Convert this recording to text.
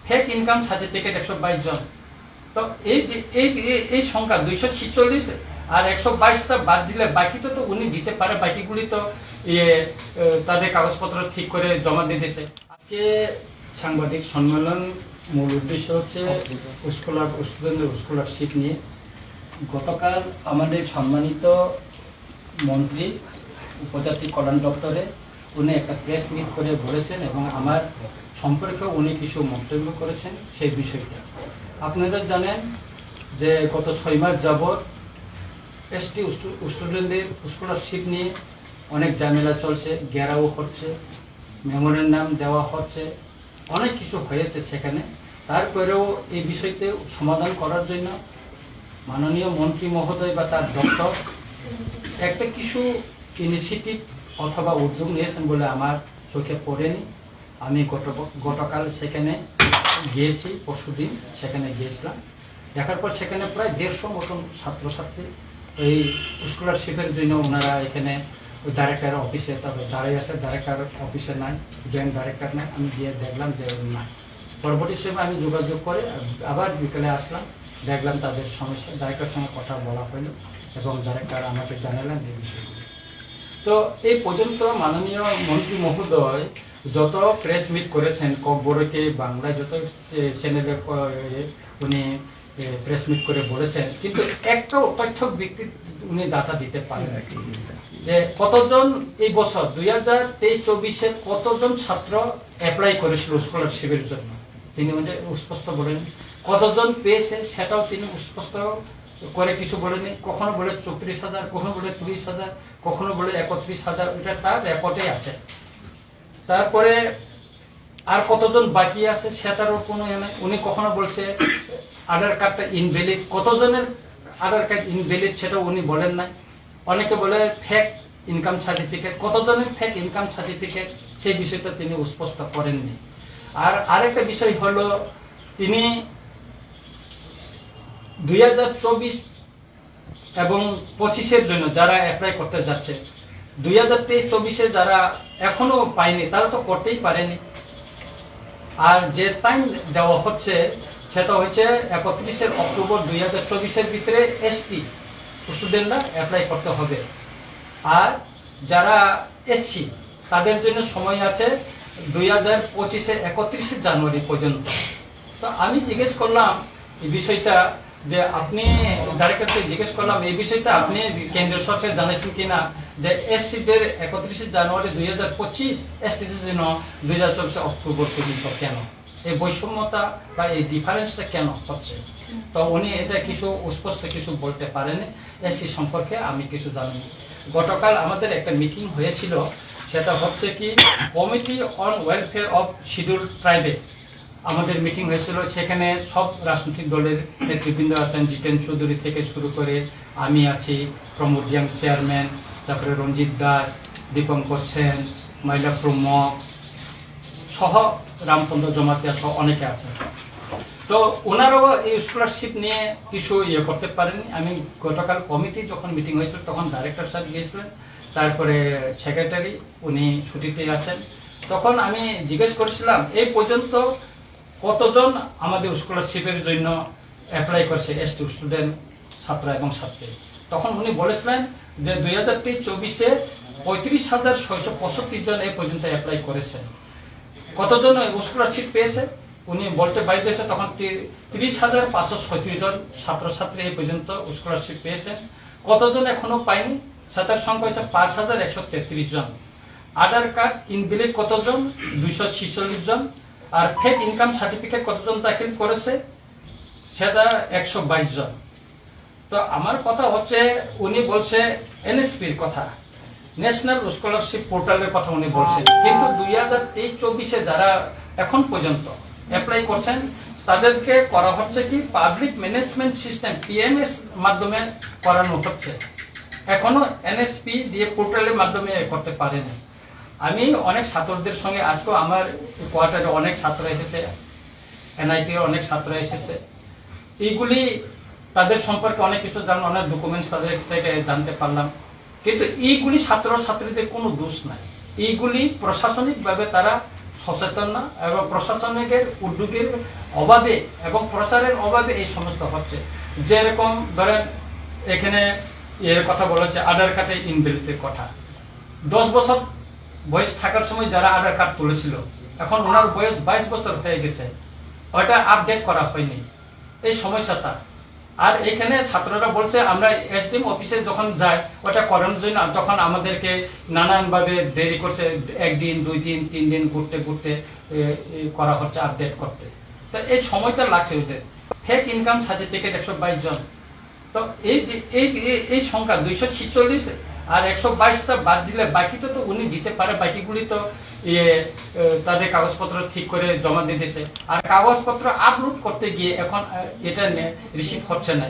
Fake income certificate 122 জন। তো এই যে এই সংখ্যা 246 আর 122টা বাদ দিলে বাকি তো উনি দিতে পারে, বাকিগুলি তো তাদের কাগজপত্র ঠিক করে জমা দিয়ে দিয়েছে। আজকে সাংবাদিক সম্মেলন মূল উদ্দেশ্য হচ্ছে স্টুডেন্টদের স্কলারশিপ নিয়ে। গতকাল আমাদের সম্মানিত মন্ত্রী উপজাতি কল্যাণ দপ্তরে উনি একটা প্রেস মিট করে বলেছেন এবং আমার সম্পর্কেও উনি কিছু মন্তব্য করেছেন সেই বিষয়টা। আপনারা জানেন যে গত 6 মাস যাবৎ এসটি স্টুডেন্টদের স্কলারশিপ নিয়ে অনেক ঝামেলা চলছে, ঘেরাও হচ্ছে, মেমোরেন্ডাম দেওয়া হচ্ছে, অনেক কিছু হয়েছে সেখানে। তারপরেও এই বিষয়তে সমাধান করার জন্য মাননীয় মন্ত্রী মহোদয় বা তার দপ্তর একটা কিছু ইনিশিয়েটিভ অথবা উদ্যোগ নিয়েছেন বলে আমার চোখে পড়েনি। আমি গতকাল সেখানে গিয়েছি, পরশুদিন সেখানে গিয়েছিলাম। দেখার পর সেখানে প্রায় 150 মতন ছাত্রছাত্রী এই স্কলারশিপের জন্য ওনারা এখানে ওই ডাইরেক্টর অফিসে তবে দাঁড়িয়ে আছে, ডাইরেক্টর অফিসে নাই, জয়েন্ট ডাইরেক্টর নাই। আমি গিয়ে দেখলাম যে নাই। পরবর্তী সময় আমি যোগাযোগ করে আবার বিকেলে আসলাম, দেখলাম তাদের সমস্যা, ডাইরেক্টরের সঙ্গে কথা বলা হলো এবং ডাইরেক্টর আমাকে জানালেন এই বিষয়গুলো। তো এই পর্যন্ত মাননীয় মন্ত্রী মহোদয় যত প্রেস মিট করেছেন, ককবরকে বাংলায় যত চ্যানেলে উনি প্রেস মিট করে বলেছেন, কিন্তু একটাও তথ্য ভিত্তিক উনি ডাটা দিতে পারেন যে কতজন এই বছর 2023-24-এ কতজন ছাত্র অ্যাপ্লাই করেছিল স্কলারশিপের জন্য তিনি স্পষ্ট বলেন। কতজন পেয়েছে সেটাও তিনি স্পষ্ট করে কিছু বলেনি। কখনো বলে 34,000, কখনো বলে 30,000, কখনো বলে 31,000, এটা তার রেকর্ডে আছে। তারপরে আর কতজন বাকি আছে সেটারও কোনো ইয়ে নাই। উনি কখনো বলছে আধার কার্ডটা ইনভ্যালিড, কতজনের আধার কার্ড ইনভ্যালিড সেটাও উনি বলেন নাই। অনেকে বলে ফেক ইনকাম সার্টিফিকেট, কতজনের ফেক ইনকাম সার্টিফিকেট সেই বিষয়টা তিনি স্পষ্ট করেননি। আর আরেকটা বিষয় হলো তিনি 2024 এবং 25-এর জন্য যারা অ্যাপ্লাই করতে যাচ্ছে, 2023-24-এ যারা এখনো পায়নি তারা তো করতেই পারেনি। আর যে টাইম দেওয়া হচ্ছে সেটা হচ্ছে 31 অক্টোবর 2024-এর ভিতরে এসটি স্টুডেন্টরা অ্যাপ্লাই করতে হবে। আর যারা এসসি তাদের জন্য সময় আছে 2025-এর 31 জানুয়ারি পর্যন্ত। তো আমি জিজ্ঞেস করলাম এই বিষয়টা যে আপনি ডাইরেক্টরকে জিজ্ঞেস করলাম এই বিষয়টা আপনি কেন্দ্রীয় সরকার জানিয়েছেন কিনা যে এসসিদের 31 জানুয়ারি 2025, এসটিদের জন্য 2024 অক্টোবর পর্যন্ত কেন এই বৈষম্যতা বা এই ডিফারেন্সটা কেন হচ্ছে? তো উনি এটা কিছু স্পষ্ট কিছু বলতে পারেনি। এসসি সম্পর্কে আমি কিছু জানি। গতকাল আমাদের একটা মিটিং হয়েছিল, সেটা হচ্ছে কি committee on welfare of scheduled ট্রাইবে আমাদের মিটিং হয়েছিল। সেখানে সব রাজনৈতিক দলের নেতৃবৃন্দ আছেন, জিতেন চৌধুরী থেকে শুরু করে আমি আছি, প্রমোদ ইয়াং চেয়ারম্যান, তারপরে রঞ্জিত দাস, দীপঙ্কর সেন, মাইলা প্রমুখ সহ রামপন্থ জমাতিয়া সহ অনেকে আছেন। তো ওনারাও এই স্কলারশিপ নিয়ে কিছু ইয়ে করতে পারেনি। আমি গতকাল কমিটি যখন মিটিং হয়েছিল তখন ডাইরেক্টর স্যার গিয়েছিলেন, তারপরে সেক্রেটারি উনি ছুটিতে আছেন। তখন আমি জিজ্ঞেস করেছিলাম এই পর্যন্ত কতজন আমাদের স্কলারশিপের জন্য অ্যাপ্লাই করছে এসটি স্টুডেন্ট ছাত্র এবং ছাত্রী। তখন উনি বলেছিলেন যে 2023-24-এ 35,665 জন এই পর্যন্ত অ্যাপ্লাই করেছেন। কতজন স্কলারশিপ পেয়েছে উনি বলতে বাইরে দিয়েছে, তখন 30,537 জন ছাত্রছাত্রী এই পর্যন্ত স্কলারশিপ পেয়েছেন। কতজন এখনো পায়নি সেটার সংখ্যা হচ্ছে 5,133 জন। আধার কার্ড ইনভ্যালিড কতজন? 246 জন। আর ফেক ইনকাম সার্টিফিকেট কতজন দাখিল করেছে সেটা 122 জন। তো আমার কথা হচ্ছে উনি বলছে এনএসপির কথা, ন্যাশনাল স্কলারশিপ পোর্টালের কথা উনি বলছেন, কিন্তু 2023-24-এ যারা এখন পর্যন্ত অ্যাপ্লাই করছেন তাদেরকে করা হচ্ছে কি পাবলিক ম্যানেজমেন্ট সিস্টেম পিএমএস মাধ্যমে করানো হচ্ছে। এখনো এনএসপি দিয়ে পোর্টালের মাধ্যমে করতে পারেনি। আমি অনেক ছাত্রদের সঙ্গে আজকেও আমার কোয়ার্টারে অনেক ছাত্র এসেছে, এনআইটির অনেক ছাত্র এসেছে, এইগুলি তাদের সম্পর্কে অনেক কিছু জানলাম, অনেক ডকুমেন্টস তাদের থেকে জানতে পারলাম। কিন্তু এইগুলি ছাত্র ছাত্রীদের কোনো দোষ নাই, এইগুলি প্রশাসনিকভাবে তারা সচেতন না এবং প্রশাসনিকের উদ্যোগের অভাবে এবং প্রচারের অভাবে এই সমস্ত হচ্ছে। যেরকম ধরেন এখানে এর কথা বলা হচ্ছে আধার কার্ডে ইনভ্যালিডের কথা। 10 বছর বয়স থাকার সময় যারা আধার কার্ড তুলেছিল, এখন ওনার বয়স 22 বছর হয়ে গেছে, ওটা আপডেট করা হয়নি, এই সমস্যাটা। আর এখানে ছাত্ররা বলছে আমরা এসডিএম অফিসে যখন যাই ওটা করানোর জন্য তখন আমাদেরকে নানানভাবে দেরি করছে, 1 দিন 2 দিন 3 দিন ঘুরতে ঘুরতে করা হচ্ছে আপডেট করতে। তো এই সময়টা লাগছে ওদের। ফেক ইনকাম সার্টিফিকেট 122 জন। তো এই যে এই সংখ্যা 246 আর 122টা বাদ দিলে বাকিটা তো উনি দিতে পারে, বাকিগুলি তো তাদের কাগজপত্র ঠিক করে জমা দিয়ে দিয়েছে। আর কাগজপত্র আপলোড করতে গিয়ে এখন এটা রিসিভ হচ্ছে না।